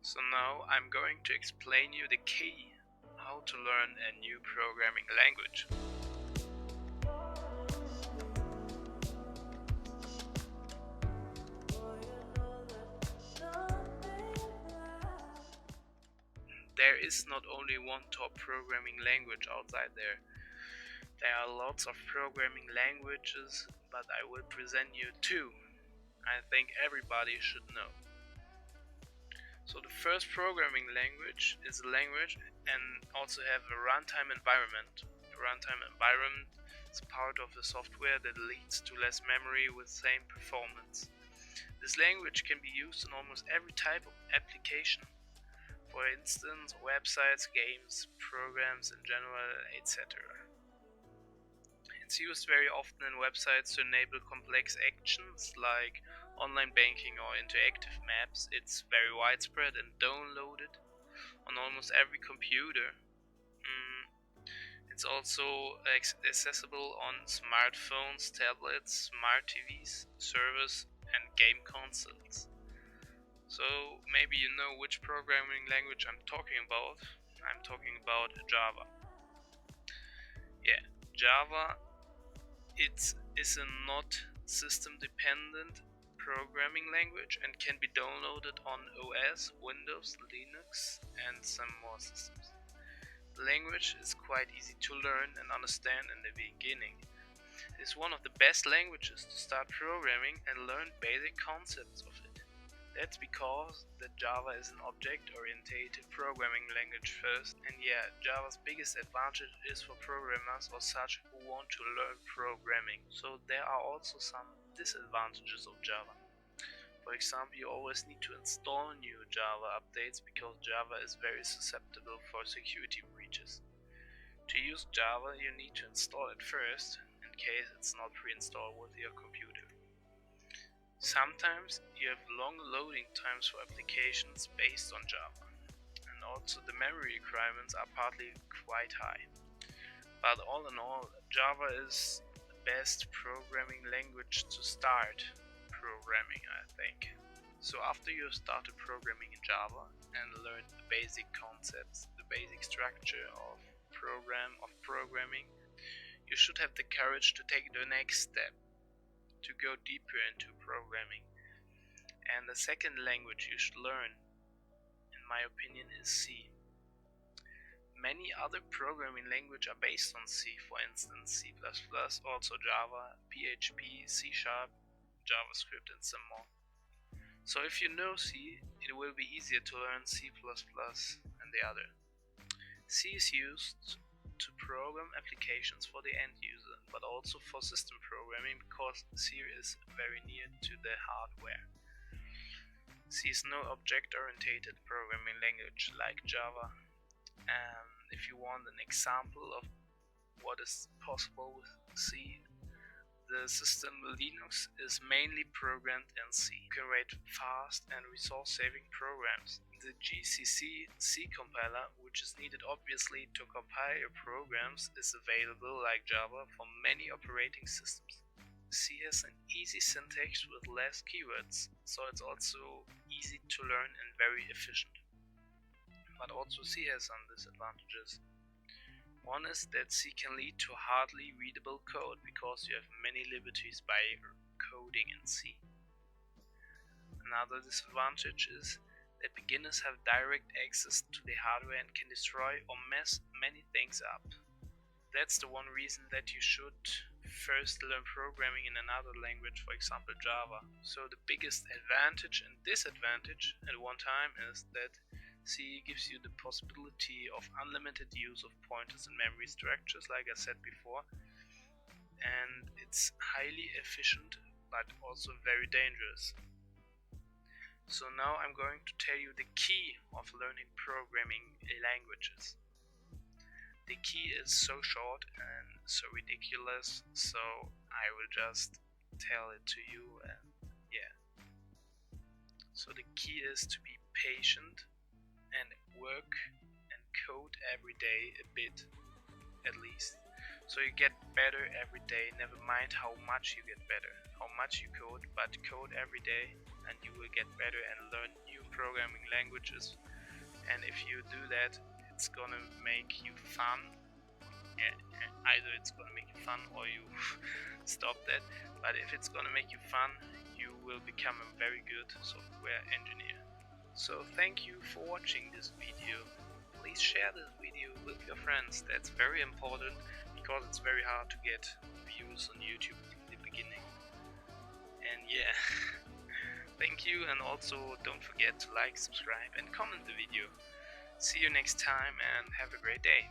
So now I'm going to explain you the key how to learn a new programming language. There is not only one top programming language outside there. There are lots of programming languages, but I will present you two I think everybody should know. So the first programming language is a language and also have a runtime environment. A runtime environment is part of the software that leads to less memory with same performance. This language can be used in almost every type of application. For instance, websites, games, programs in general, etc. It's used very often in websites to enable complex actions like online banking or interactive maps. It's very widespread and downloaded on almost every computer. It's also accessible on smartphones, tablets, smart TVs, servers, and game consoles. So maybe you know which programming language I'm talking about. I'm talking about Java. Yeah, Java is a not system-dependent programming language and can be downloaded on OS, Windows, Linux, and some more systems. The language is quite easy to learn and understand in the beginning. It is one of the best languages to start programming and learn basic concepts of it. That's because that Java is an object-oriented programming language first, and yeah, Java's biggest advantage is for programmers or such who want to learn programming. So there are also some disadvantages of Java. For example, you always need to install new Java updates because Java is very susceptible for security breaches. To use Java, you need to install it first, in case it's not pre-installed with your computer. Sometimes you have long loading times for applications based on Java, and also the memory requirements are partly quite high. But all in all, Java is the best programming language to start programming, I think. So after you have started programming in Java and learned the basic concepts, the basic structure of programming, you should have the courage to take the next step, to go deeper into programming. And the second language you should learn, in my opinion, is C. Many other programming languages are based on C, for instance C++, also Java, PHP, C#, JavaScript, and some more. So if you know C, it will be easier to learn C++ and the other. C is used to program applications for the end user, but also for system programming because C is very near to the hardware. C is no object-oriented programming language like Java. And if you want an example of what is possible with C, the system Linux is mainly programmed in C. You can write fast and resource-saving programs. The GCC C compiler, which is needed obviously to compile your programs, is available like Java for many operating systems. C has an easy syntax with less keywords, so it's also easy to learn and very efficient. But also C has some disadvantages. One is that C can lead to hardly readable code because you have many liberties by coding in C. Another disadvantage is that beginners have direct access to the hardware and can destroy or mess many things up. That's the one reason that you should first learn programming in another language, for example Java. So the biggest advantage and disadvantage at one time is that C gives you the possibility of unlimited use of pointers and memory structures, like I said before, and it's highly efficient but also very dangerous. So now I'm going to tell you the key of learning programming languages. The key is so short and so ridiculous, so I will just tell it to you, and yeah. So the key is to be patient and work and code every day a bit, at least. So you get better every day, never mind how much you get better, how much you code, but code every day and you will get better and learn new programming languages, and if you do that, it's gonna make you fun. Yeah, either it's gonna make you fun or you stop that, but if it's gonna make you fun, you will become a very good software engineer. So thank you for watching this video. Please share this video with your friends. That's very important because it's very hard to get views on YouTube in the beginning. And yeah, thank you, and also don't forget to like, subscribe and comment the video. See you next time and have a great day.